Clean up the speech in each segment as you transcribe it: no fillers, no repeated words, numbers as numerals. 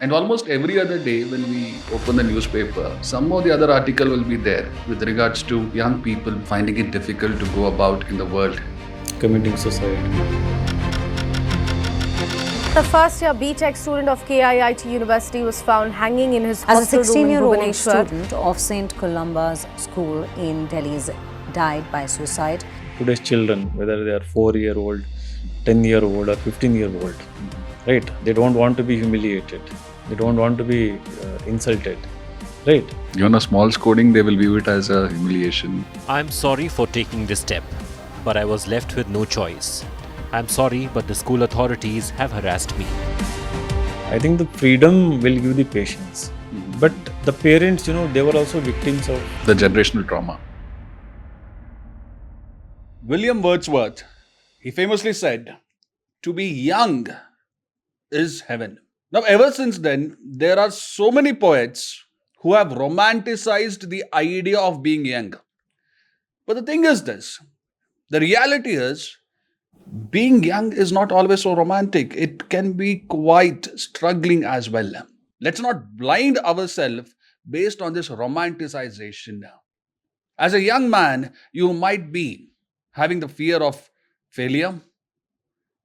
And almost every other day when we open the newspaper, some or the other article will be there with regards to young people finding it difficult to go about in the world. Committing suicide. The first-year B.Tech student of KIIT University was found hanging in his As a hostel room in 16-year-old Bhubaneswar. student of St. Columba's School in Delhi died by suicide. Today's children, whether they are 4-year-old, 10-year-old, or 15-year-old, right? They don't want to be humiliated. They don't want to be insulted, right? Even a small scolding, they will view it as a humiliation. I'm sorry for taking this step, but I was left with no choice. I'm sorry, but the school authorities have harassed me. I think the freedom will give the patience. But the parents, they were also victims of The generational trauma. William Wordsworth, he famously said, "To be young is heaven." Now, ever since then, there are so many poets who have romanticized the idea of being young. But the thing is this, the reality is, being young is not always so romantic. It can be quite struggling as well. Let's not blind ourselves based on this romanticization. As a young man, you might be having the fear of failure.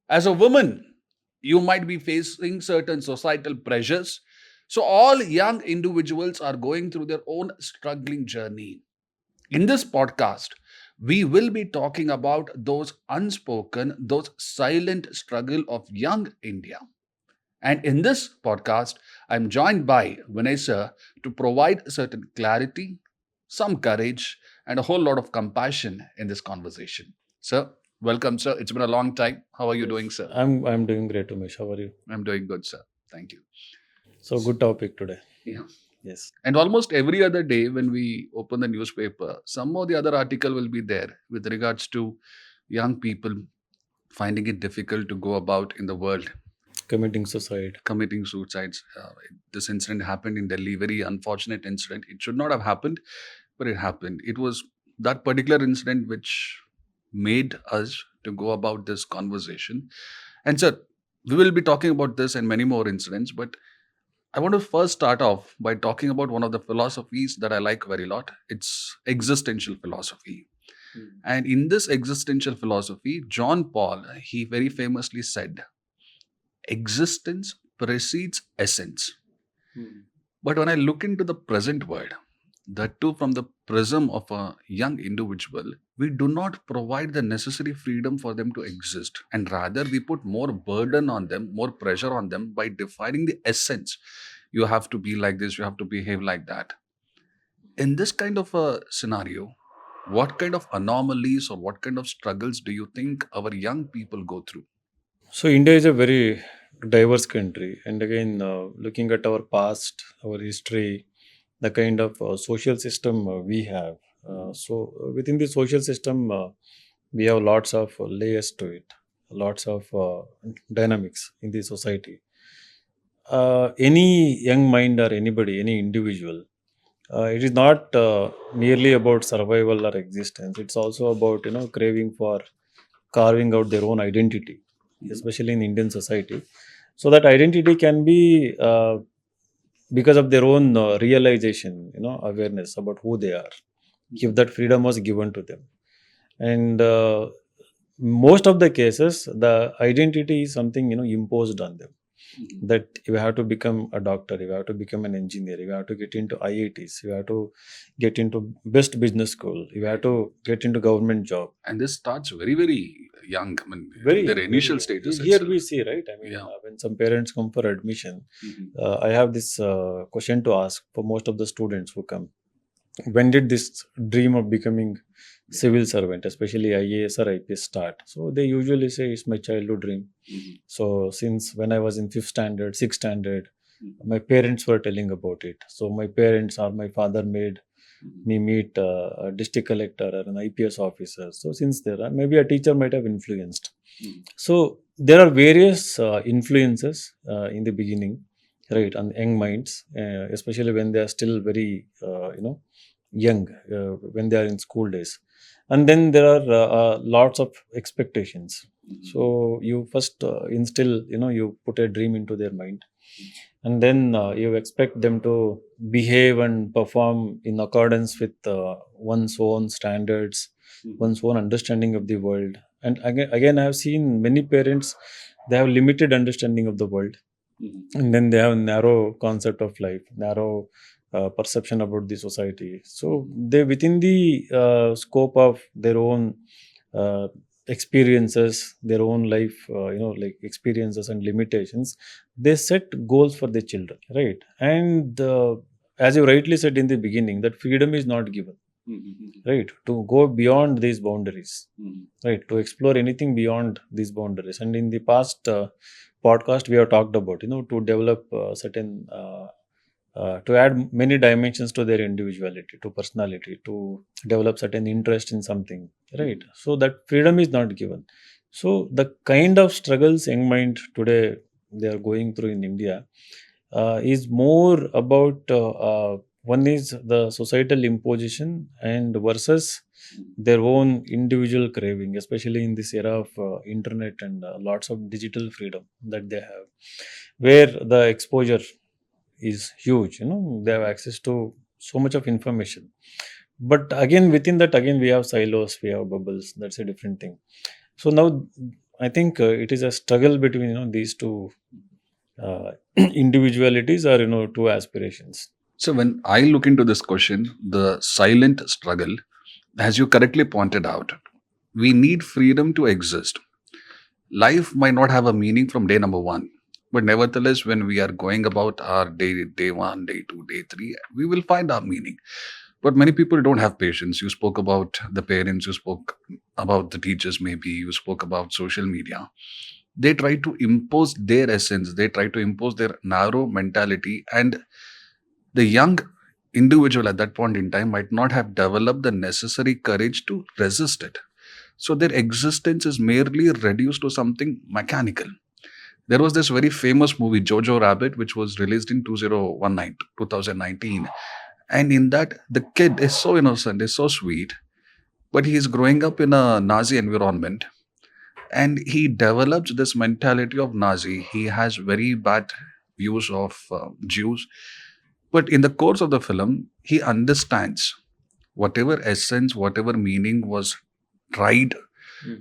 As a woman, you might be facing certain societal pressures. So, all young individuals are going through their own struggling journey. In this podcast, we will be talking about those unspoken, those silent struggle of young India. And in this podcast, I'm joined by Vinay Sir to provide certain clarity, some courage, and a whole lot of compassion in this conversation. Sir, welcome, sir. It's been a long time. How are you doing, sir? I'm doing great, Umesh. How are you? I'm doing good, sir. Thank you. So good topic today. Yeah. Yes. And almost every other day when we open the newspaper, some or the other article will be there with regards to young people finding it difficult to go about in the world, Committing suicide. committing suicides. This incident happened in Delhi, very unfortunate incident. It should not have happened, but it happened. It was that particular incident which made us to go about this conversation. And sir, we will be talking about this and many more incidents, but I want to first start off by talking about one of the philosophies that I like very lot. It's existential philosophy. And in this existential philosophy, John Paul, he very famously said, existence precedes essence. But when I look into the present world, that too from the prism of a young individual, we do not provide the necessary freedom for them to exist. And rather, we put more burden on them, more pressure on them by defining the essence. You have to be like this, you have to behave like that. In this kind of a scenario, what kind of anomalies or what kind of struggles do you think our young people go through? So India is a very diverse country, and again, looking at our past, our history, the kind of social system we have. Within the social system, we have lots of layers to it, lots of dynamics in the society. Any young mind or anybody, any individual, it is not merely about survival or existence. It's also about craving for carving out their own identity, especially in Indian society. So that identity can be because of their own realization, awareness about who they are. If that freedom was given to them, and most of the cases, the identity is something imposed on them. That you have to become a doctor, you have to become an engineer, you have to get into IITs, you have to get into best business school, you have to get into government job. And this starts very, very young. I mean, Very their very initial young. stages. Here itself. we see, right? I mean, Yeah. when some parents come for admission, Mhm. I have this question to ask for most of the students who come. When did this dream of becoming civil servant, especially IAS or IPS, start? So they usually say it's my childhood dream. Mhm. So since when I was in 5th standard, 6th standard, Mhm. my parents were telling about it. So my parents or my father made me meet a district collector or an IPS officer. So since there, maybe a teacher might have influenced. Mhm. So there are various influences in the beginning, right, on young minds, especially when they are still very, young, when they are in school days. And then there are lots of expectations. Mhm. So you first instill, you put a dream into their mind. and then you expect them to behave and perform in accordance with one's own standards, one's own understanding of the world. And again I have seen many parents, they have limited understanding of the world, and then they have narrow concept of life, narrow perception about the society. So they, within the scope of their own uh, experiences, their own life, like experiences and limitations, they set goals for their children, right? And as you rightly said in the beginning, that freedom is not given, right, to go beyond these boundaries, right, to explore anything beyond these boundaries. And in the past podcast we have talked about, to develop certain to add many dimensions to their individuality, to personality, to develop certain interest in something, right? So that freedom is not given. So the kind of struggles young mind today they are going through in India is more about one is the societal imposition and versus their own individual craving, especially in this era of internet and lots of digital freedom that they have, where the exposure is huge. They have access to so much of information, but again within that, again we have silos, we have bubbles. That's a different thing. So now I think it is a struggle between these two individualities, or two aspirations. So when I look into this question, the silent struggle, as you correctly pointed out, we need freedom to exist. Life might not have a meaning from day number one, but nevertheless, when we are going about our day one, day two, day three, we will find our meaning. But many people don't have patience. You spoke about the parents, you spoke about the teachers, maybe you spoke about social media. They try to impose their essence, they try to impose their narrow mentality, and the young individual at that point in time might not have developed the necessary courage to resist it. So their existence is merely reduced to something mechanical. There was this very famous movie, Jojo Rabbit, which was released in 2019. And in that, the kid is so innocent, is so sweet, but he is growing up in a Nazi environment. And he develops this mentality of Nazi. He has very bad views of Jews. But in the course of the film, he understands whatever essence, whatever meaning was tried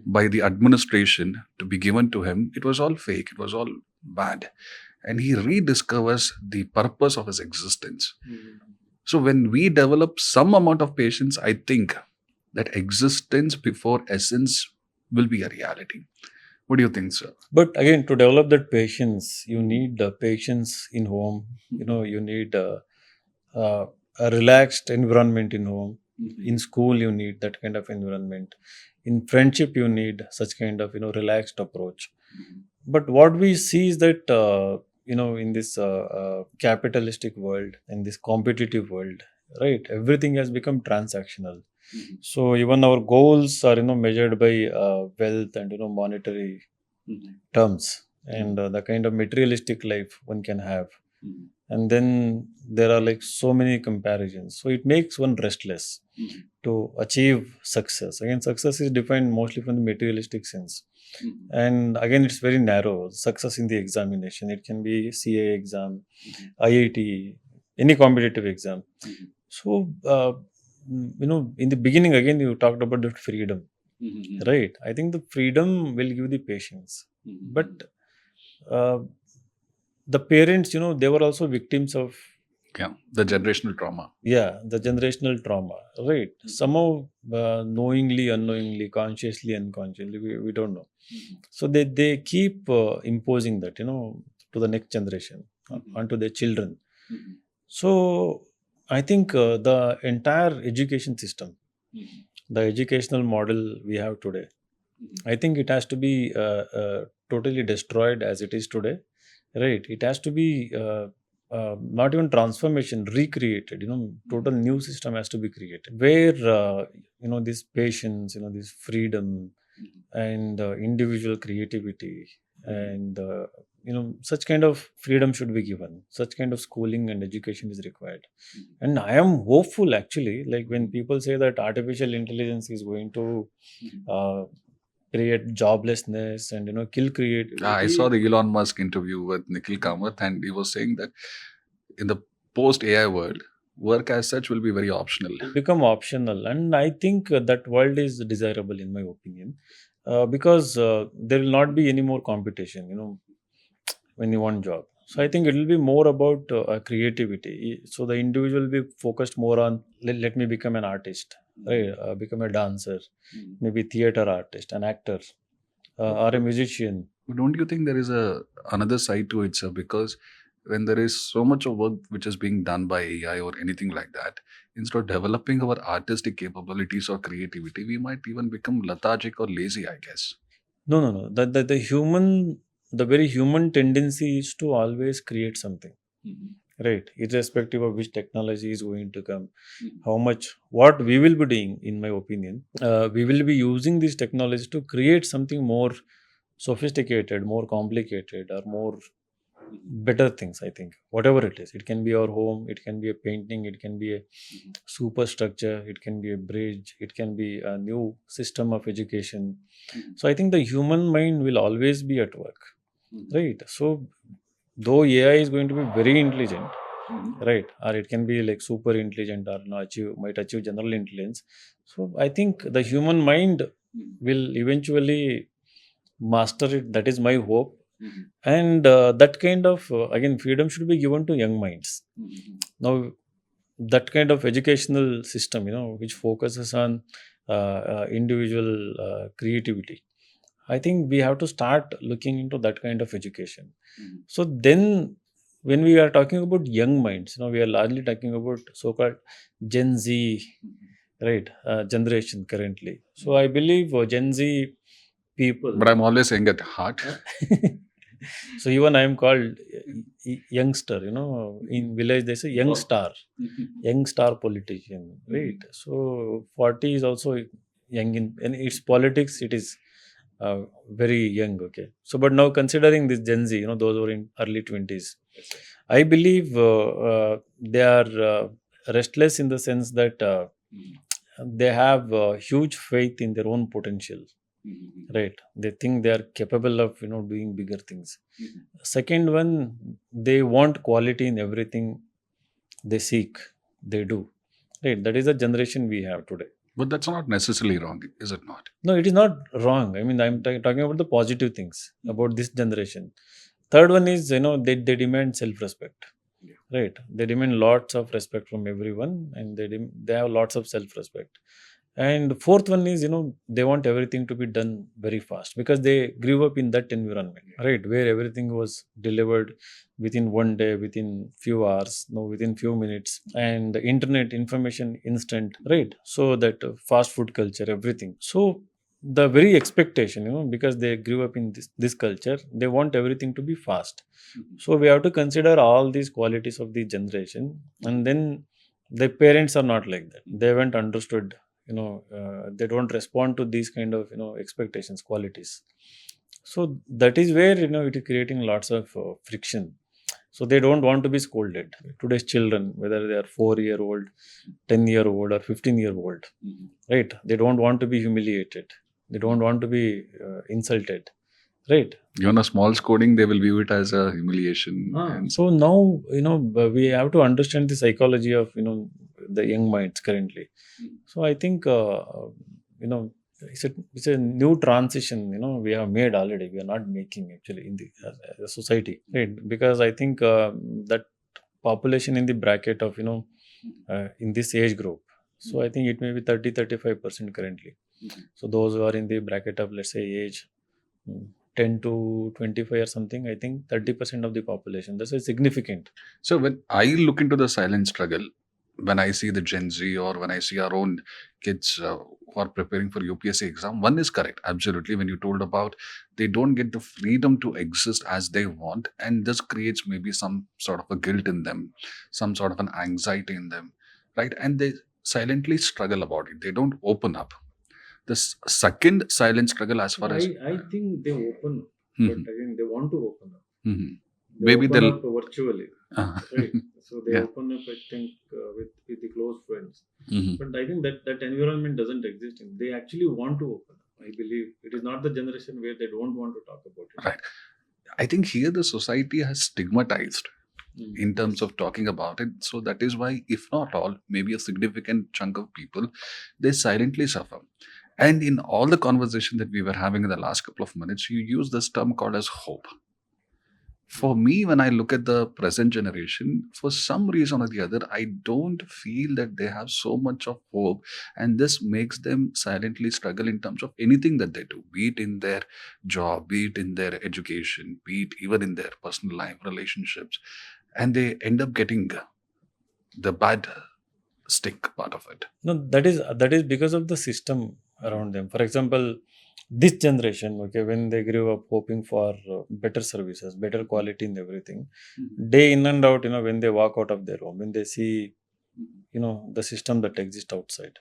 by the administration to be given to him, it was all fake, it was all bad. And he rediscovers the purpose of his existence. So when we develop some amount of patience, I think that existence before essence will be a reality. What do you think, sir? But again, to develop that patience, you need patience in home. You need a relaxed environment in home. In school, you need that kind of environment. In friendship, you need such kind of relaxed approach. But what we see is that in this capitalistic world, in this competitive world, right, everything has become transactional. So even our goals are measured by wealth and monetary terms, and the kind of materialistic life one can have. And then there are like so many comparisons, so it makes one restless to achieve success. Again, success is defined mostly from the materialistic sense, and again it's very narrow. Success in the examination, it can be CA exam, IIT, any competitive exam. So in the beginning, again you talked about the freedom, right? I think the freedom will give the patience, but the parents, they were also victims of The generational trauma. the generational trauma, right? Somehow knowingly, unknowingly, consciously, unconsciously, we don't know. So they keep imposing that to the next generation, onto their children. So I think the entire education system, the educational model we have today, I think it has to be totally destroyed as it is today, right? It has to be not even transformation, recreated. Total new system has to be created where this patience, this freedom, and individual creativity, and such kind of freedom should be given. Such kind of schooling and education is required. And I am hopeful, actually, like when people say that artificial intelligence is going to create joblessness and kill creativity. I saw the Elon Musk interview with Nikhil Kamath, and he was saying that in the post AI world, work as such will be very optional. It become optional, and I think that world is desirable in my opinion, because there will not be any more competition, when you want job. So I think it will be more about creativity. So the individual will be focused more on let me become an artist, right? Become a dancer, maybe theater artist, an actor, or a musician. Don't you think there is another side to it, sir? Because when there is so much of work which is being done by AI or anything like that, instead of developing our artistic capabilities or creativity, we might even become lethargic or lazy, I guess. No. The very human tendency is to always create something, right? Irrespective of which technology is going to come, what we will be doing, in my opinion, we will be using these technologies to create something more sophisticated, more complicated, or more better things. I think whatever it is, it can be our home, it can be a painting, it can be a superstructure, it can be a bridge, it can be a new system of education. So I think the human mind will always be at work, right? So though AI is going to be very intelligent, right, or it can be like super intelligent, or might achieve general intelligence. So I think the human mind will eventually master it. That is my hope. And that kind of again, freedom should be given to young minds. Now that kind of educational system, which focuses on individual creativity, I think we have to start looking into that kind of education. So then when we are talking about young minds, we are largely talking about so-called Gen Z, right, generation currently. So I believe Gen Z people. But I'm always saying at heart. So even I am called youngster, in village they say young star, young star politician, right? So 40 is also young in its politics, it is very young, okay. So but now considering this Gen Z, those who are in early 20s, I believe they are restless in the sense that they have huge faith in their own potential, right? They think they are capable of doing bigger things. Second one, they want quality in everything they seek, they do, right? That is the generation we have today. But that's not necessarily wrong, is it not? No, it is not wrong. I mean, I'm talking about the positive things about this generation. Third one is, they demand self-respect, right? They demand lots of respect from everyone, and they have lots of self-respect. And fourth one is, they want everything to be done very fast because they grew up in that environment, right? Where everything was delivered within one day, within few hours, within few minutes, and the internet information instant, right? So that fast food culture, everything. So the very expectation, because they grew up in this culture, they want everything to be fast. So we have to consider all these qualities of the generation, and then the parents are not like that. They haven't understood, they don't respond to these kind of expectations, qualities. So that is where it is creating lots of friction. So they don't want to be scolded. Today's children, whether they are 4-year-old, 10-year-old, or 15-year-old, right? They don't want to be humiliated. They don't want to be insulted, right? Even a small scolding, they will view it as a humiliation. And So now, we have to understand the psychology of, the young minds currently. So I think, it's a new transition, we have made already. We are not making actually in the society, right? Because I think that population in the bracket of, in this age group. So I think it may be 30-35% currently. So those who are in the bracket of, let's say, age 10 to 25 or something, I think 30% of the population. That's a significant. so when I look into the silent struggle, when I see the Gen Z or when I see our own kids who are preparing for UPSC exam, one is correct, absolutely. When you told about they don't get the freedom to exist as they want, and this creates maybe some sort of a guilt in them, some sort of an anxiety in them, right? And they silently struggle about it. They don't open up. The second silent struggle, as far as I think they open up, Mhm. but again, they want to open up. Mhm. They Maybe open they'll- up virtually, Uh-huh. right? So they Yeah. open up, I think, with the close friends. Mhm. But I think that environment doesn't exist. They actually want to open up. I believe it is not the generation where they don't want to talk about it. Right. I think here the society has stigmatized in terms Yes. of talking about it. So that is why, if not all, maybe a significant chunk of people, they silently suffer. And in all the conversation that we were having in the last couple of minutes, you use this term called as hope. For me, when I look at the present generation, for some reason or the other, I don't feel that they have so much of hope. And this makes them silently struggle in terms of anything that they do, be it in their job, be it in their education, be it even in their personal life, relationships. And they end up getting the bad stick part of it. No, that is because of the system around them. For example, this generation, okay, when they grew up hoping for better services, better quality in everything, day in and out, when they walk out of their home, when they see, the system that exists outside,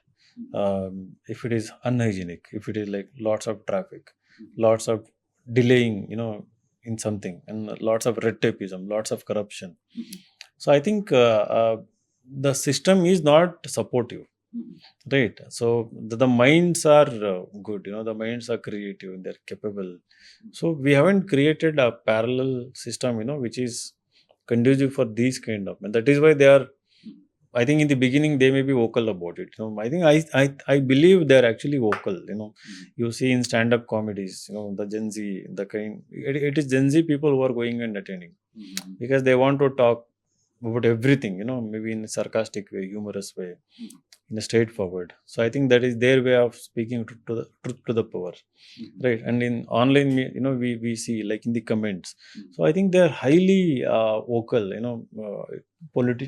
if it is unhygienic, if it is like lots of traffic, lots of delaying, in something, and lots of red tapeism, lots of corruption. So I think the system is not supportive. Right. So the minds are good, the minds are creative, they're capable. So we haven't created a parallel system, which is conducive for these kind of, and that is why they are, I think in the beginning they may be vocal about it. I think I believe they're actually vocal. You see in stand-up comedies, the Gen Z, it is Gen Z people who are going and attending because they want to talk about everything, maybe in a sarcastic way, humorous way, in a straightforward. So I think that is their way of speaking to the power, right? And in online, we see like in the comments. So I think they are highly vocal,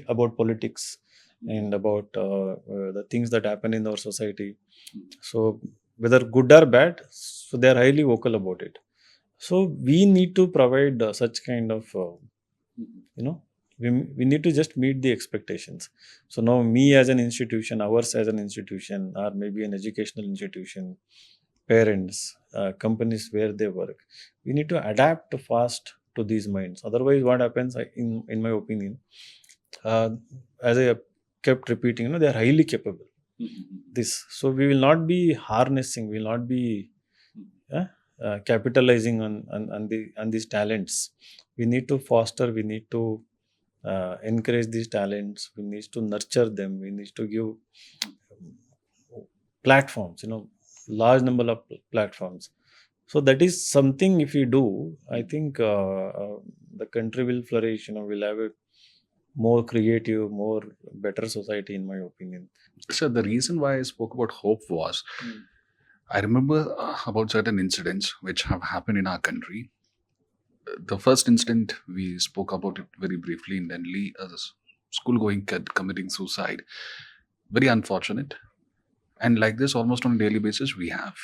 about politics and about the things that happen in our society. So whether good or bad, so they are highly vocal about it. So we need to provide such kind of, you know, we need to just meet the expectations. So now me as an institution, ours as an institution, or maybe an educational institution, parents, companies where they work, we need to adapt fast to these minds. Otherwise, what happens, in my opinion, uh, as I kept repeating, they are highly capable. This, so we will not be harnessing, we will not be capitalizing on these talents. We need to foster, we need to encourage these talents, we need to nurture them, we need to give platforms, large number of platforms. So that is something, if we do, I think the country will flourish, we'll have a more creative, more better society, in my opinion. So the reason why I spoke about hope was, I remember about certain incidents which have happened in our country. The first incident, we spoke about it very briefly in Delhi, a school-going kid committing suicide. Very unfortunate. And like this, almost on a daily basis, we have.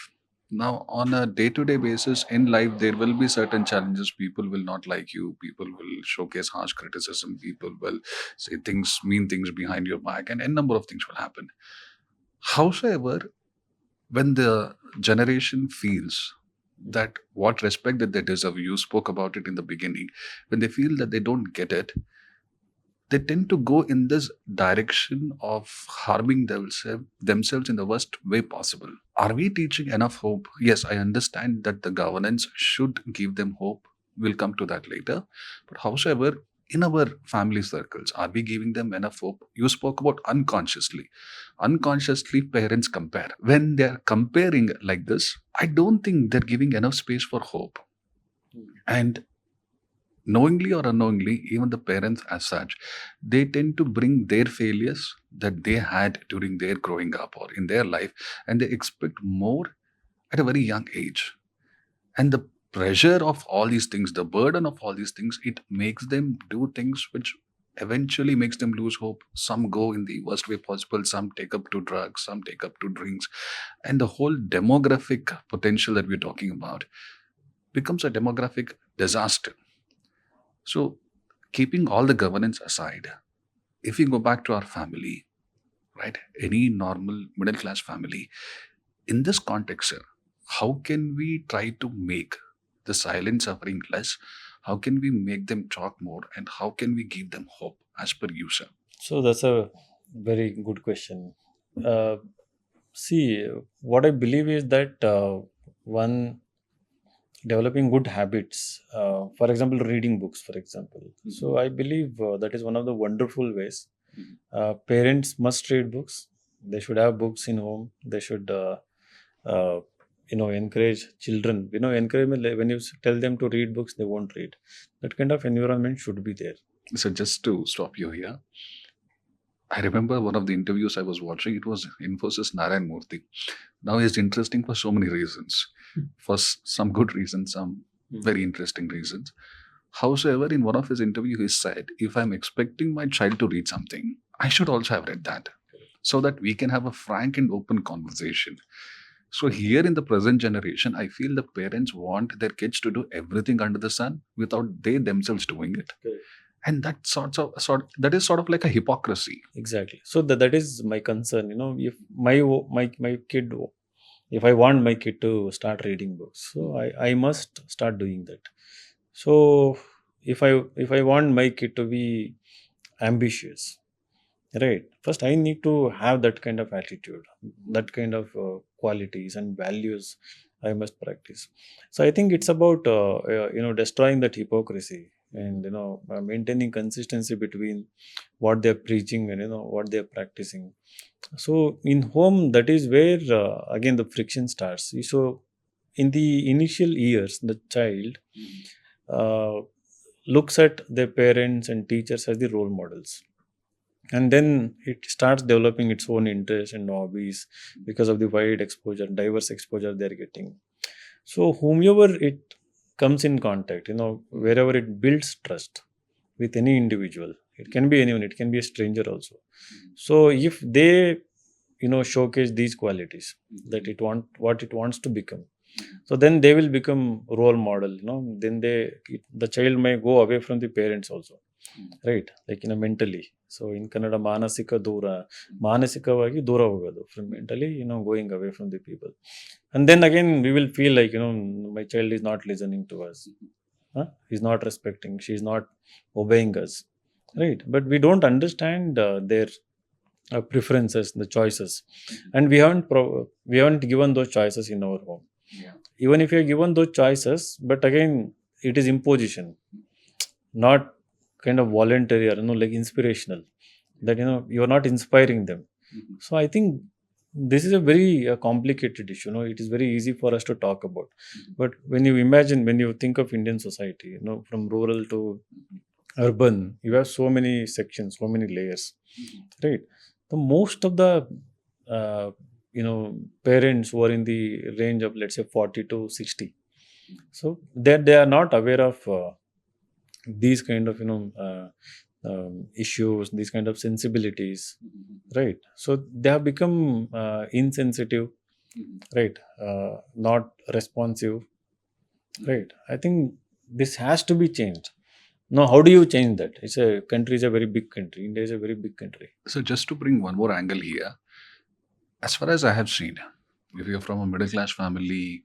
Now, on a day-to-day basis in life, there will be certain challenges. People will not like you. People will showcase harsh criticism. People will say things, mean things behind your back, and a number of things will happen. However, when the generation feels that what respect that they deserve, you spoke about it in the beginning, when they feel that they don't get it, they tend to go in this direction of harming themselves in the worst way possible. Are we teaching enough hope? Yes, I understand that the governance should give them hope. We'll come to that later. But however, in our family circles, are we giving them enough hope? You spoke about unconsciously. Unconsciously, parents compare. When they're comparing like this, I don't think they're giving enough space for hope. And knowingly or unknowingly, even the parents as such, they tend to bring their failures that they had during their growing up or in their life, and they expect more at a very young age. And the pressure of all these things, the burden of all these things, it makes them do things which eventually makes them lose hope. Some go in the worst way possible, some take up to drugs, some take up to drinks, and the whole demographic potential that we're talking about becomes a demographic disaster. So, keeping all the governance aside, if we go back to our family, right, any normal middle class family, in this context, sir, how can we try to make the silent suffering less? How can we make them talk more? And how can we give them hope as per you, sir? So that's a very good question. See, what I believe is that one, developing good habits. For example, reading books, for example. So I believe that is one of the wonderful ways. Parents must read books. They should have books in home. They should, uh, encourage children. Encouragement, like when you tell them to read books, they won't read. That kind of environment should be there. So just to stop you here, I remember one of the interviews I was watching. It was Infosys Narayan Murthy. Now he's interesting for so many reasons. For some good reasons, some very interesting reasons. Howsoever, in one of his interviews, he said, if I'm expecting my child to read something, I should also have read that, so that we can have a frank and open conversation. So here in the present generation, I feel the parents want their kids to do everything under the sun without they themselves doing it. Correct. And that that is sort of like a hypocrisy. Exactly. So that is my concern. If my kid, if I want my kid to start reading books, so I must start doing that. So if I want my kid to be ambitious, right? First, I need to have that kind of attitude, that kind of qualities and values I must practice. So I think it's about destroying that hypocrisy and maintaining consistency between what they're preaching and what they're practicing. So in home, that is where again the friction starts. So in the initial years, the child uh, looks at their parents and teachers as the role models, and then it starts developing its own interests and hobbies because of the wide exposure, diverse exposure they're getting. So whomever it comes in contact, wherever it builds trust with any individual, it can be anyone, it can be a stranger also. So if they showcase these qualities that what it wants to become, so then they will become role model. Then the child may go away from the parents also, right? Like mentally. So in Kannada, ಮಾನಸಿಕವಾಗಿ ದೂರ ಹೋಗೋದು from mentally, going away from the people. And then again we will feel like my child is not listening to us, he's not respecting, she's not obeying us, right? But we don't understand their preferences, the choices, and we haven't given those choices in our home. Even if you are given those choices, but again it is imposition, not kind of voluntary or like inspirational, that you are not inspiring them. So I think this is a very complicated issue. It is very easy for us to talk about, but when you think of Indian society, from rural to urban, you have so many sections, so many layers, right? The most of the uh, parents who are in the range of, let's say, 40 to 60, so they are not aware of these kind of issues, these kind of sensibilities, right? So they have become insensitive, right? Not responsive, right? I think this has to be changed. Now, how do you change that? Country is a very big country. India is a very big country. So just to bring one more angle here, as far as I have seen, if you're from a middle class family,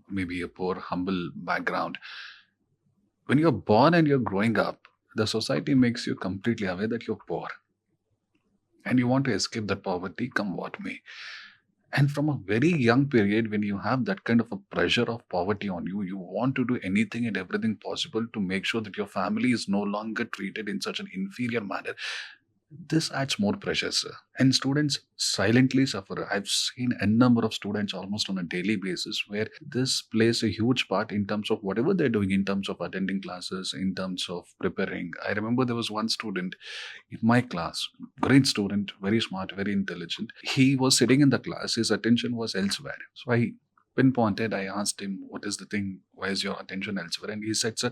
maybe a poor, humble background, when you're born and you're growing up, the society makes you completely aware that you're poor. And you want to escape that poverty, come what may. And from a very young period, when you have that kind of a pressure of poverty on you, you want to do anything and everything possible to make sure that your family is no longer treated in such an inferior manner. This adds more pressure, sir. And students silently suffer. I've seen a number of students almost on a daily basis where this plays a huge part in terms of whatever they're doing, in terms of attending classes, in terms of preparing. I remember there was one student in my class, great student, very smart, very intelligent. He was sitting in the class, his attention was elsewhere. So I pinpointed, I asked him, what is the thing? Why is your attention elsewhere? And he said, sir,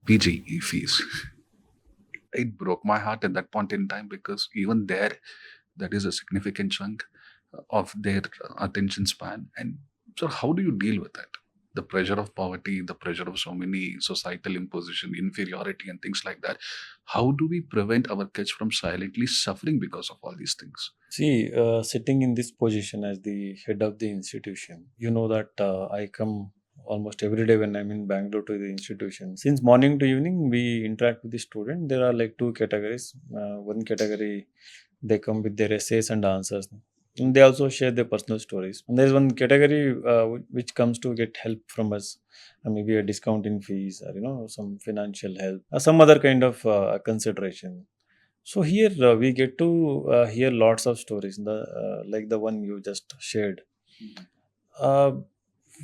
PG fees. It broke my heart at that point in time, because even there, that is a significant chunk of their attention span. And so how do you deal with that? The pressure of poverty, the pressure of so many societal imposition, inferiority and things like that. How do we prevent our kids from silently suffering because of all these things? See, sitting in this position as the head of the institution, that I come almost every day when I'm in Bangalore to the institution. Since morning to evening, we interact with the student. There are like two categories. One category, they come with their essays and answers. And they also share their personal stories. And there is one category which comes to get help from us, maybe a discount in fees, or some financial help, or some other kind of consideration. So here we get to hear lots of stories, like the one you just shared. Uh,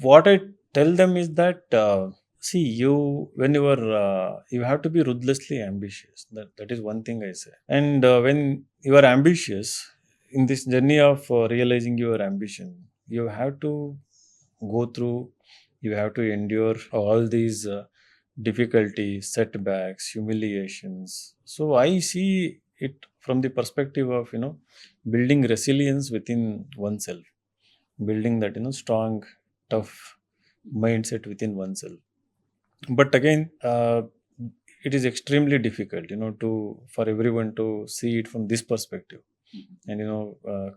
what I tell them is that see, when you have to be ruthlessly ambitious. That is one thing I say. And when you are ambitious in this journey of realizing your ambition, you have to go through. You have to endure all these difficulties, setbacks, humiliations. So I see it from the perspective of building resilience within oneself, building that strong, tough mindset within oneself. But again, it is extremely difficult to for everyone to see it from this perspective, and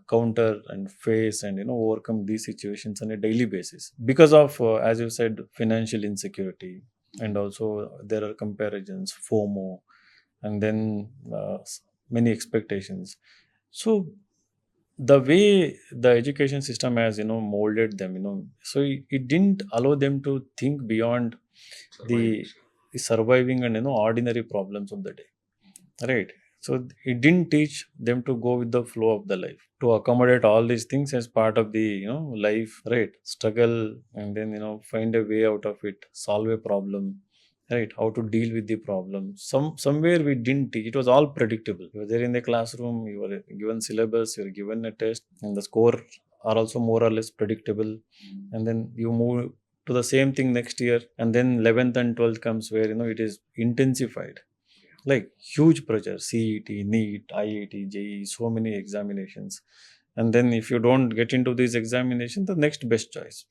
counter and face and overcome these situations on a daily basis because of as you said, financial insecurity, and also there are comparisons, FOMO, and then many expectations. So the way the education system has molded them, so it didn't allow them to think beyond the, the surviving and ordinary problems of the day, right? So it didn't teach them to go with the flow of the life, to accommodate all these things as part of the life, right? Struggle, and then find a way out of it, solve a problem, right? How to deal with the problem. Somewhere we didn't teach. It was all predictable. You were there in the classroom, you were given syllabus, you were given a test, and the score are also more or less predictable. And then you move to the same thing next year, and then 11th and 12th comes, where it is intensified, like huge pressure, CET, NEET, IIT, JEE, so many examinations. And then if you don't get into these examinations, the next best choice,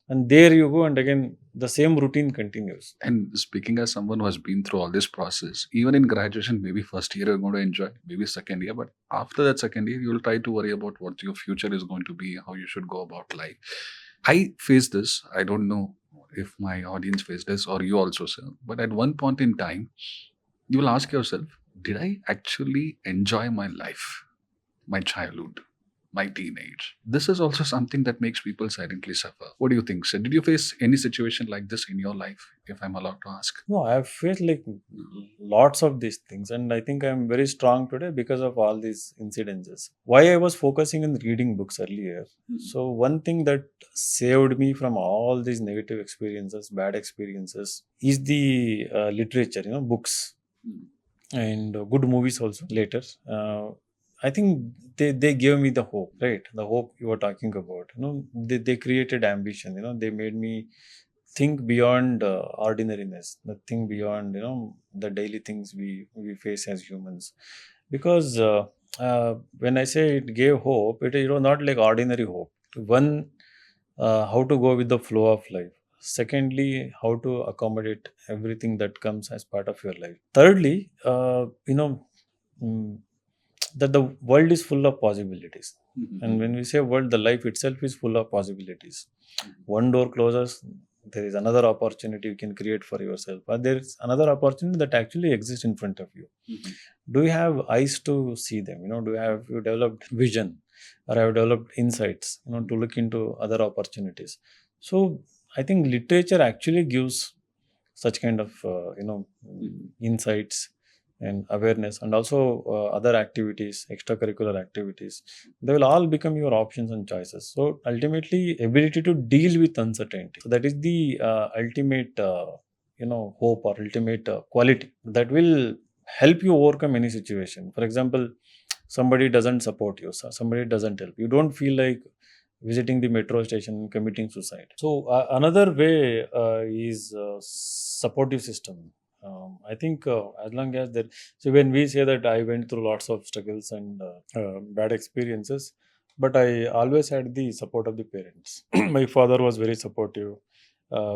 and there you go, and again the same routine continues. And speaking as someone who has been through all this process, even in graduation, maybe first year you're going to enjoy, maybe second year, but after that second year, you'll try to worry about what your future is going to be, how you should go about life. I faced this. I don't know if my audience faced this or you also, sir. But at one point in time, you will ask yourself, did I actually enjoy my life, my childhood, my teenage? This is also something that makes people silently suffer. What do you think, sir? Did you face any situation like this in your life, if I'm allowed to ask? No, I've faced like lots of these things, and I think I'm very strong today because of all these incidences. Why I was focusing on reading books earlier. So, one thing that saved me from all these negative experiences, bad experiences, is the literature, books, and good movies also later. I think they gave me the hope, right? The hope you were talking about. They created ambition. They made me think beyond ordinariness, the think beyond the daily things we face as humans. Because when I say it gave hope, it is not like ordinary hope. One, how to go with the flow of life. Secondly, how to accommodate everything that comes as part of your life. Thirdly, mm, that the world is full of possibilities. And when we say world, the life itself is full of possibilities. One door closes, there is another opportunity you can create for yourself, or there is another opportunity that actually exists in front of you. Do you have eyes to see them? Do you developed vision, or have developed insights to look into other opportunities? So I think literature actually gives such kind of insights and awareness, and also other activities, extracurricular activities. They will all become your options and choices. So ultimately, ability to deal with uncertainty. So that is the ultimate hope, or ultimate quality that will help you overcome any situation. For example, somebody doesn't support you, somebody doesn't help you, don't feel like visiting the metro station and committing suicide. So another way is supportive system. I think as long as that, so when we say that I went through lots of struggles and bad experiences, but I always had the support of the parents. My father was very supportive.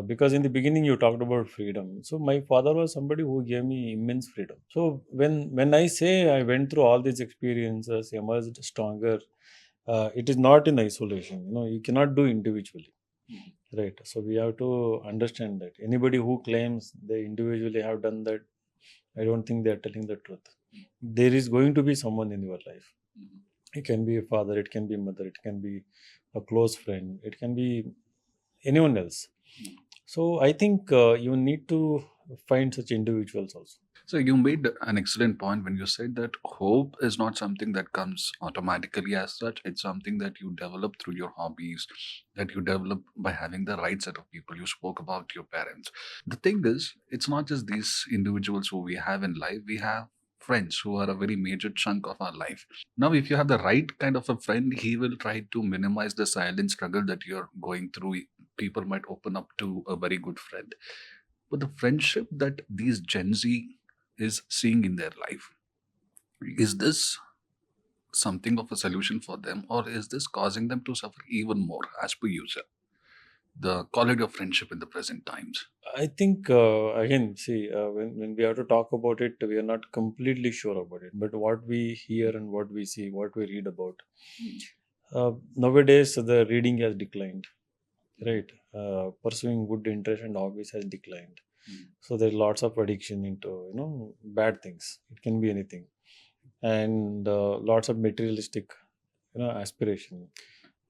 Because in the beginning you talked about freedom, so my father was somebody who gave me immense freedom. So when I say I went through all these experiences, emerged stronger, it is not in isolation. You cannot do individually, right? So we have to understand that anybody who claims they individually have done that, I don't think they are telling the truth. There is going to be someone in your life, It can be a father, it can be a mother, it can be a close friend, it can be anyone else. So I think you need to find such individuals also. So you made an excellent point when you said that hope is not something that comes automatically as such. It's something that you develop through your hobbies, that you develop by having the right set of people. You spoke about your parents. The thing is, it's not just these individuals who we have in life. We have friends who are a very major chunk of our life. Now, if you have the right kind of a friend, he will try to minimize the silent struggle that you're going through. People might open up to a very good friend. But the friendship that these Gen Z is seeing in their life, is this something of a solution for them, or is this causing them to suffer even more as per user? The quality of friendship in the present times. I think again, see, when we have to talk about it, we are not completely sure about it. But what we hear and what we see, what we read about, nowadays the reading has declined, right? Pursuing good interest and hobbies has declined. So there's lots of addiction into bad things. It can be anything, and lots of materialistic aspiration.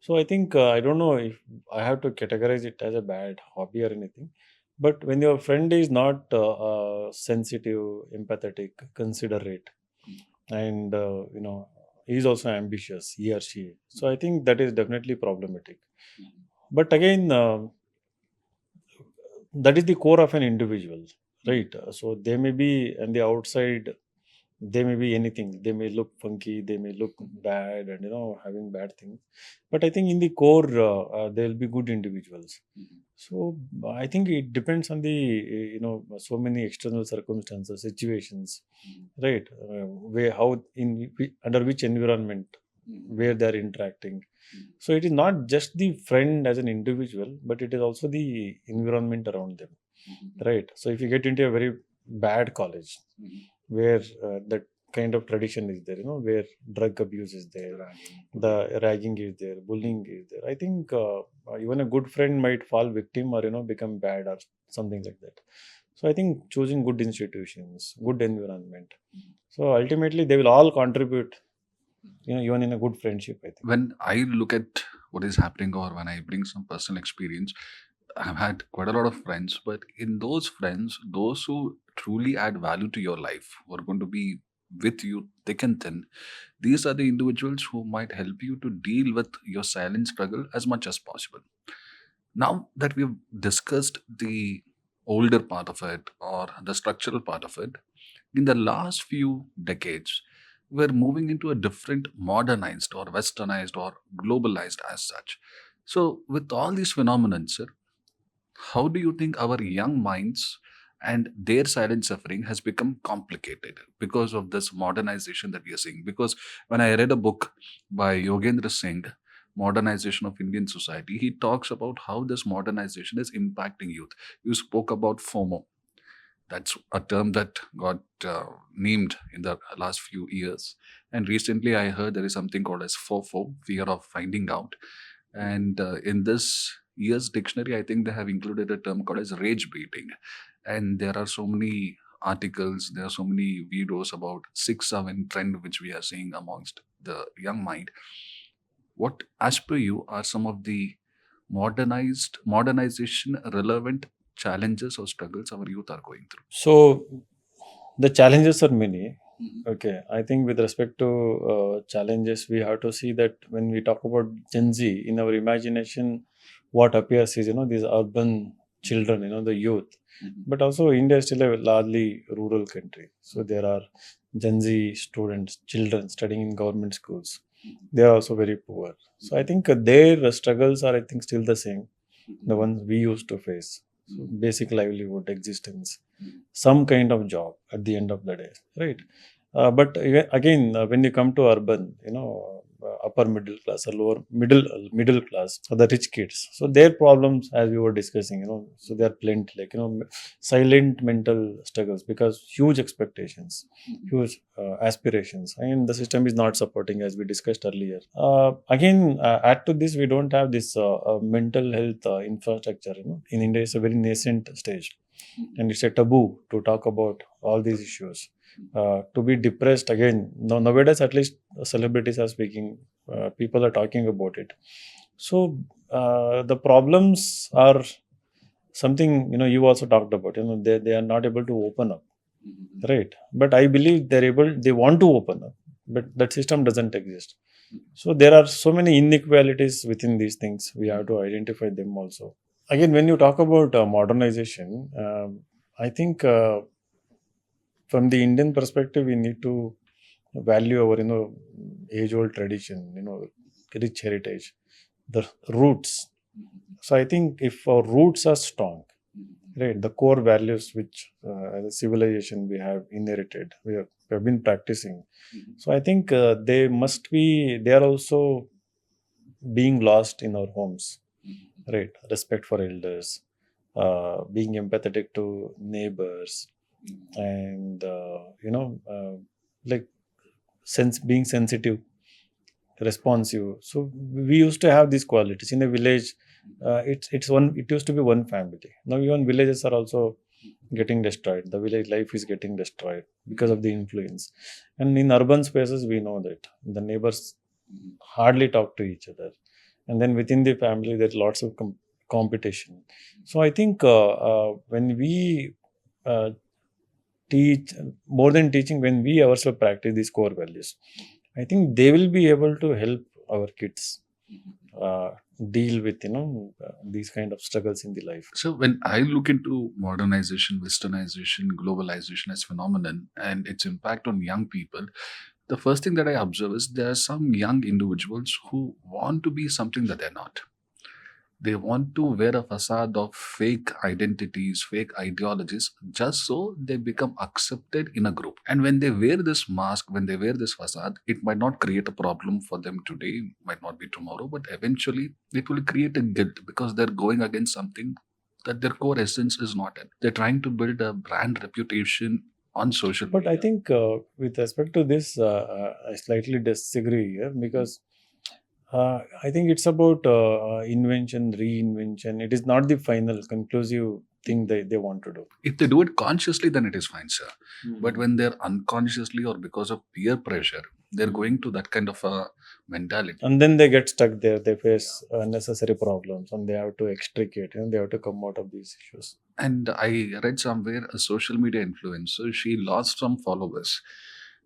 So I think I don't know if I have to categorize it as a bad hobby or anything. But when your friend is not sensitive, empathetic, considerate, and he's also ambitious, he or she. So I think that is definitely problematic. But again, that is the core of an individual, right? So they may be on the outside, they may be anything. They may look funky, they may look bad, and having bad things. But I think in the core, there will be good individuals. So I think it depends on the so many external circumstances, situations, right? Where how under which environment where they are interacting. So it is not just the friend as an individual, but it is also the environment around them, right? So if you get into a very bad college where that kind of tradition is there, where drug abuse is there, the ragging is there, bullying is there. I think even a good friend might fall victim or become bad or something like that. So I think choosing good institutions, good environment. So ultimately, they will all contribute. Even in a good friendship, I think. When I look at what is happening, or when I bring some personal experience, I've had quite a lot of friends, but in those friends, those who truly add value to your life, who are going to be with you thick and thin, these are the individuals who might help you to deal with your silent struggle as much as possible. Now that we've discussed the older part of it or the structural part of it, in the last few decades, we're moving into a different modernized or westernized or globalized as such. So, with all these phenomena, sir, how do you think our young minds and their silent suffering has become complicated because of this modernization that we are seeing? Because when I read a book by Yogendra Singh, Modernization of Indian Society, he talks about how this modernization is impacting youth. You spoke about FOMO. That's a term that got named in the last few years. And recently I heard there is something called as FOFO, fear of finding out. And in this year's dictionary, I think they have included a term called as rage baiting. And there are so many articles, there are so many videos about 6-7 trend which we are seeing amongst the young mind. What, as per you, are some of the modernization relevant challenges or struggles our youth are going through? So the challenges are many. Mhm. Okay, I think with respect to challenges, we have to see that when we talk about Gen Z, in our imagination, what appears is these urban children, the youth. Mhm. But also India is still a largely rural country. So there are Gen Z students, children studying in government schools. They are also very poor. So I think their struggles are, I think, still the same, the ones we used to face. So basic livelihood, existence, some kind of job at the end of the day, right? But again, when you come to urban, upper middle class or lower middle class, or the rich kids, so their problems, as we were discussing, so they are plenty, like silent mental struggles because huge expectations, huge aspirations, and the system is not supporting, as we discussed earlier. Again, add to this, we don't have this mental health infrastructure. In India, it's a very nascent stage, and it's a taboo to talk about all these issues. to be depressed again. Now, nowadays, at least celebrities are speaking, people are talking about it. So the problems are something, you also talked about, they are not able to open up, right? But I believe they want to open up, but that system doesn't exist. So there are so many inequalities within these things. We have to identify them also. Again, when you talk about modernization, I think from the Indian perspective, we need to value our, age-old tradition, rich heritage, the roots. So I think if our roots are strong, right, the core values which as a civilization we have inherited, we have been practicing. So I think they are also being lost in our homes, right? Respect for elders, being empathetic to neighbors, and like being sensitive, responsive. So we used to have these qualities in a village. It used to be one family. Now even villages are also getting destroyed. The village life is getting destroyed because of the influence. And in urban spaces, we know that the neighbors hardly talk to each other, and then within the family there's lots of competition. So I think when we uh, teach, more than teaching, when we ourselves practice these core values, I think they will be able to help our kids uh, deal with these kind of struggles in the life. So when I look into modernization, westernization, globalization as phenomenon and its impact on young people, the first thing that I observe is there are some young individuals who want to be something that they're not. They want to wear a facade of fake identities, fake ideologies, just so they become accepted in a group. And when they wear this mask, when they wear this facade, it might not create a problem for them today, might not be tomorrow, but eventually it will create a guilt because they're going against something that their core essence is not in. They're trying to build a brand reputation on social But media. I think with respect to this, I slightly disagree here, because I think it's about invention, reinvention. It is not the final conclusive thing they want to do. If they do it consciously, then it is fine, sir. But when they're unconsciously or because of peer pressure, they're going to that kind of a mentality. And then they get stuck there, they face unnecessary problems, and they have to extricate, they have to come out of these issues. And I read somewhere a social media influencer, she lost some followers.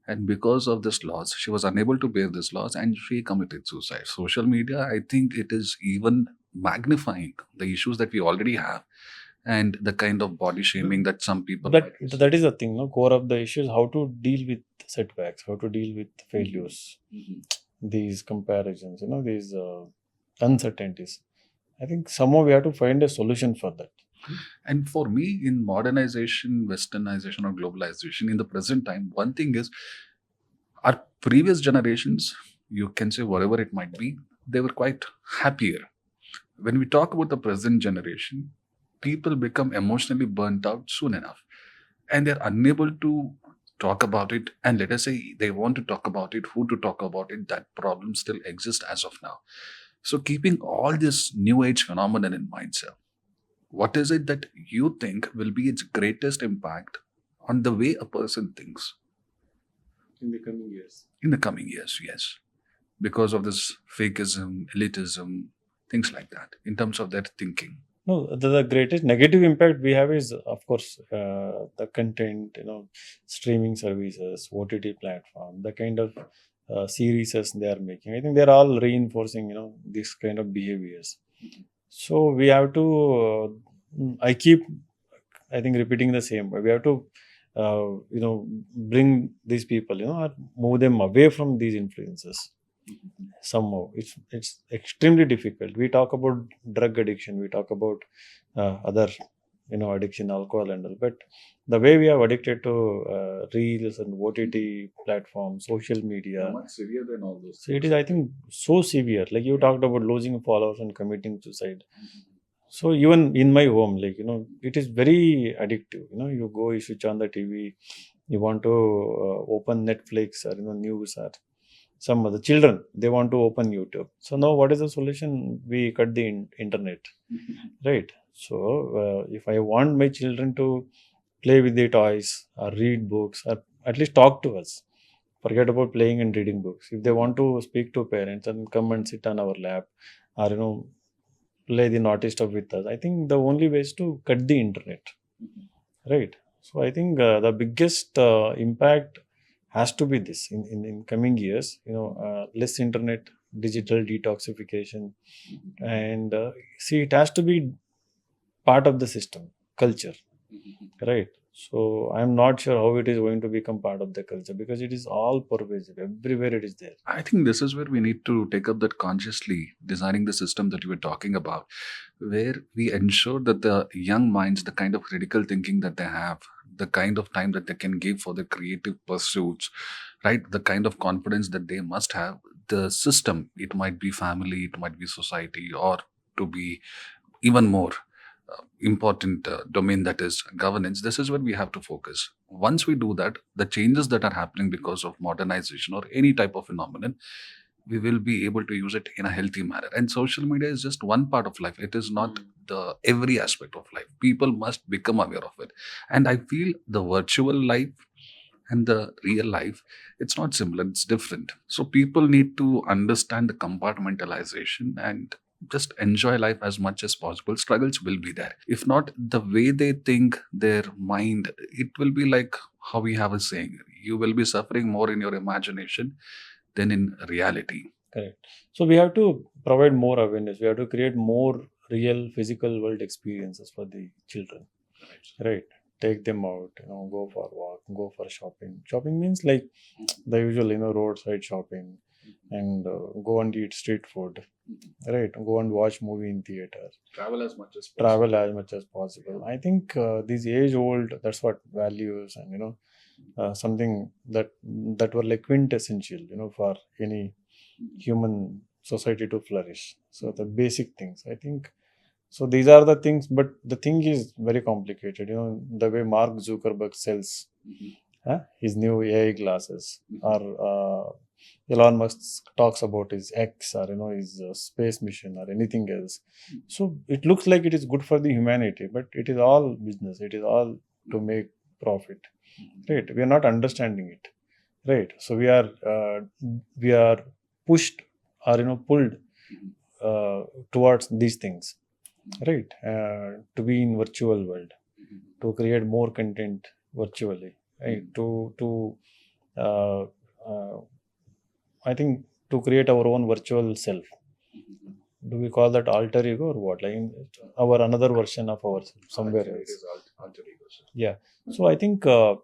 And because of this loss, she was unable to bear this loss and she committed suicide. Social media, I think it is even magnifying the issues that we already have and the kind of body shaming that some people That is the thing, no? Core of the issue is how to deal with setbacks, how to deal with failures, these comparisons, these uncertainties. I think somehow we have to find a solution for that. And for me, in modernization, westernization, or globalization, in the present time, one thing is our previous generations, you can say whatever it might be, they were quite happier. When we talk about the present generation, people become emotionally burnt out soon enough and they're unable to talk about it. And let us say they want to talk about it, who to talk about it, that problem still exists as of now. So, keeping all this new age phenomenon in mind, sir, what is it that you think will be its greatest impact on the way a person thinks In the coming years. in the coming years? Yes. Because of this fakeism, elitism, things like that, in terms of their thinking. No, the greatest negative impact we have is, of course, the content, streaming services, OTT platform, the kind of series they are making. I think they're all reinforcing, this kind of behaviors. So we have to, I think, repeating the same. We have to, bring these people, or move them away from these influences. Somehow it's extremely difficult. We talk about drug addiction, we talk about other addiction, alcohol and all, but the way we are addicted to reels and OTT platforms, social media, Much severe than all those. so it is, I think, so severe. Like you talked about losing followers and committing suicide. So even in my home, it is very addictive. You switch on the TV, you want to open Netflix or news, or some of the children, they want to open YouTube. So now what is the solution? We cut the internet, right? So if I want my children to play with their toys or read books, or at least talk to us. Forget about playing and reading books. If they want to speak to parents and come and sit on our lap, or play the naughty stuff with us, I think the only way is to cut the internet, right? So I think the biggest impact has to be this in coming years. Less internet, digital detoxification, and see, it has to be part of the system culture, right? So I'm not sure how it is going to become part of the culture, because it is all pervasive, everywhere it is there. I think this is where we need to take up that consciously, designing the system that you were talking about, where we ensure that the young minds, the kind of critical thinking that they have, the kind of time that they can give for their creative pursuits, right? The kind of confidence that they must have, the system, it might be family, it might be society, or to be even more important domain, that is governance. This is where we have to focus. Once we do that, the changes that are happening because of modernization or any type of phenomenon, we will be able to use it in a healthy manner. And social media is just one part of life. It is not the every aspect of life. People must become aware of it. And I feel the virtual life and the real life, it's not similar, it's different. So people need to understand the compartmentalization and just enjoy life as much as possible. Struggles will be there. If not, the way they think, their mind, it will be like how we have a saying, you will be suffering more in your imagination than in reality. Correct. So we have to provide more awareness. We have to create more real physical world experiences for the children. Right. Take them out, go for a walk, go for shopping. Shopping means like the usual, roadside shopping, and go and eat street food. Right. Go and watch movie in theater. Travel as much as Travel as much as possible. I think these age old, that's what values, and something that were like quintessential, for any human society to flourish. So the basic things, I think. So these are the things, but the thing is very complicated. The way Mark Zuckerberg sells his new AI glasses, or Elon Musk talks about his X, or his space mission, or anything else. So it looks like it is good for the humanity, but it is all business. It is all to make profit, right? We are not understanding it, right? So we are pushed, or pulled towards these things, right? To be in virtual world, to create more content virtually, right? To I think to create our own virtual self. Do we call that alter ego or what? Like our another version of ourselves somewhere else. It is alter ego, sir. Yeah. So I think I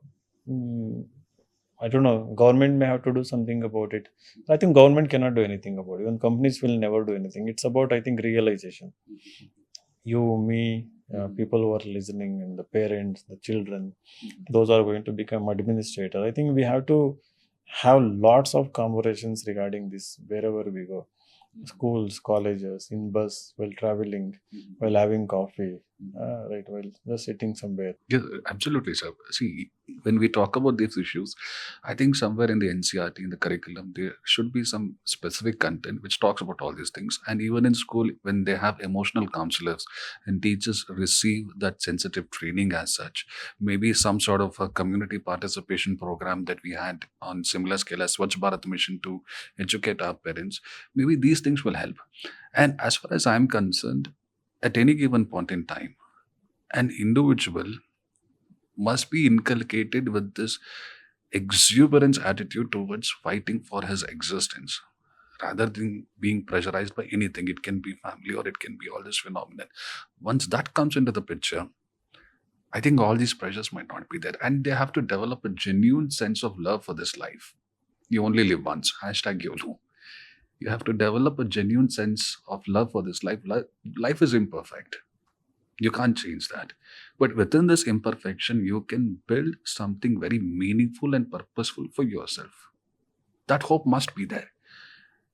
don't know. Government may have to do something about it. I think government cannot do anything about it. Even companies will never do anything. It's about, I think, realization. You, me, people who are listening, and the parents, the children, those are going to become administrators. I think we have to have lots of conversations regarding this wherever we go. Schools, colleges, in bus, while traveling, while having coffee, right, while just sitting somewhere. Yes, absolutely, sir. See, when we talk about these issues, I think somewhere in the NCRT, in the curriculum, there should be some specific content which talks about all these things. And even in school, when they have emotional counselors and teachers receive that sensitive training as such, maybe some sort of a community participation program that we had on similar scale as Swachh Bharat Mission to educate our parents, maybe these things will help. And as far as I'm concerned, at any given point in time, an individual must be inculcated with this exuberance attitude towards fighting for his existence rather than being pressurized by anything. It can be family or it can be all this phenomenon. Once that comes into the picture, I think all these pressures might not be there, and they have to develop a genuine sense of love for this life. You only live once. Hashtag YOLO. You have to develop a genuine sense of love for this life. Life is imperfect. You can't change that. But within this imperfection, you can build something very meaningful and purposeful for yourself. That hope must be there.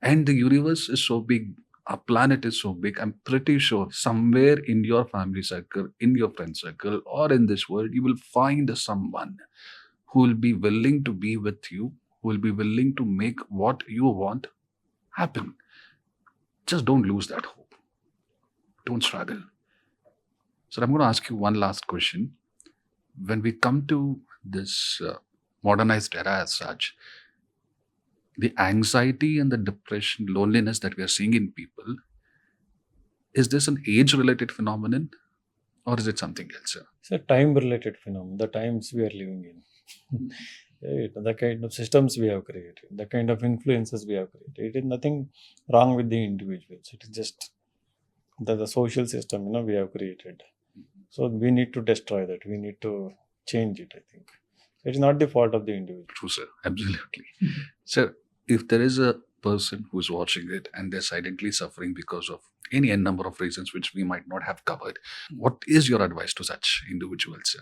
And the universe is so big, our planet is so big. I'm pretty sure somewhere in your family circle, in your friend circle, or in this world, you will find someone who will be willing to be with you, who will be willing to make what you want happen. Just don't lose that hope. Don't struggle. So I'm going to ask you one last question. When we come to this modernized era as such, the anxiety and the depression, loneliness that we are seeing in people, is this an age-related phenomenon or is it something else, sir? It's a time-related phenomenon, the times we are living in. Right? The kind of systems we have created, the kind of influences we have created. It is nothing wrong with the individuals. It is just the social system, we have created. So we need to destroy that. We need to change it, I think. It is not the fault of the individual. True, sir. Absolutely. Sir, if there is a person who's watching it and they're silently suffering because of any number of reasons which we might not have covered, what is your advice to such individuals, sir?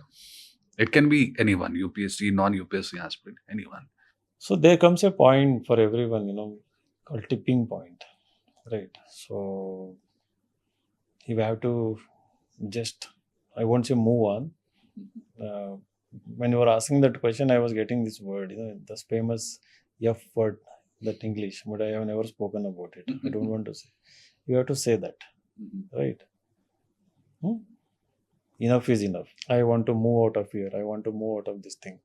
It can be anyone, UPSC, non-UPSC aspirant, anyone. So there comes a point for everyone, called tipping point, right? So you have to just, I won't say move on. When you were asking that question, I was getting this word, this famous F word, that English, but I have never spoken about it. I don't want to say. You have to say that, right? Enough is enough. I want to move out of here. I want to move out of this thing,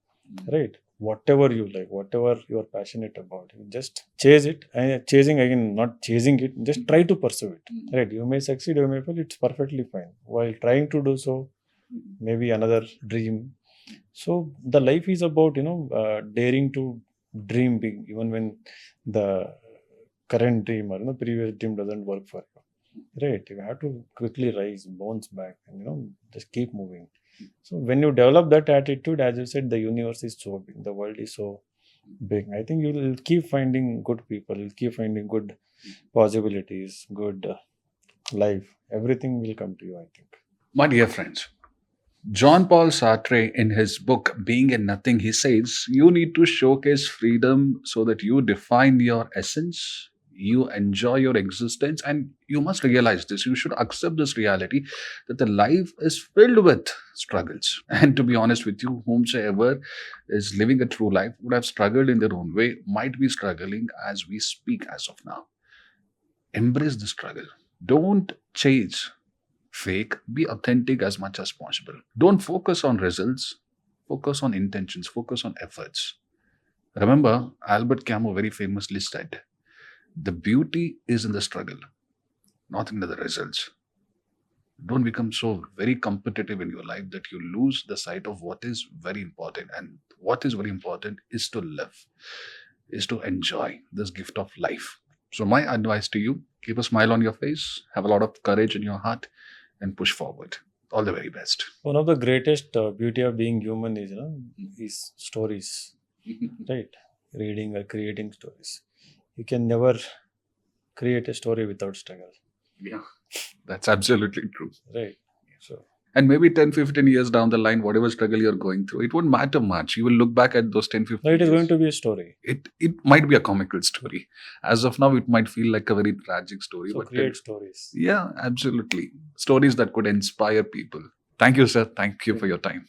right? Whatever you like, whatever you are passionate about, you just chase it. Chasing again, not chasing it. Just try to pursue it, right? You may succeed, you may fail. It's perfectly fine. While trying to do so, maybe another dream. So the life is about daring to dream big, even when the current dream or previous dream doesn't work for you, right? You have to quickly rise, bounce back, and just keep moving. So when you develop that attitude, as you said, the universe is so big, the world is so big. I think you will keep finding good people, you'll keep finding good possibilities, good life. Everything will come to you, I think. My dear friends, John Paul Sartre, in his book Being and Nothing, he says, you need to showcase freedom so that you define your essence, you enjoy your existence, and you must realize this. You should accept this reality that the life is filled with struggles. And to be honest with you, whomsoever is living a true life would have struggled in their own way, might be struggling as we speak as of now. Embrace the struggle. Don't chase fake, be authentic as much as possible. Don't focus on results, focus on intentions, focus on efforts. Remember, Albert Camus very famously said, the beauty is in the struggle, not in the results. Don't become so very competitive in your life that you lose the sight of what is very important. And what is very important is to live, is to enjoy this gift of life. So my advice to you, keep a smile on your face, have a lot of courage in your heart, and push forward. All the very best. One of the greatest beauty of being human is stories, right? Reading or creating stories. You can never create a story without struggle. Yeah, that's absolutely true. Right. So, and maybe 10, 15 years down the line, whatever struggle you're going through, it won't matter much. You will look back at those 10, 15 no, it is years. going to be a story. It might be a comical story. As of now, it might feel like a very tragic story. So but create stories. Yeah, absolutely. Stories that could inspire people. Thank you, sir. Thank you for your time.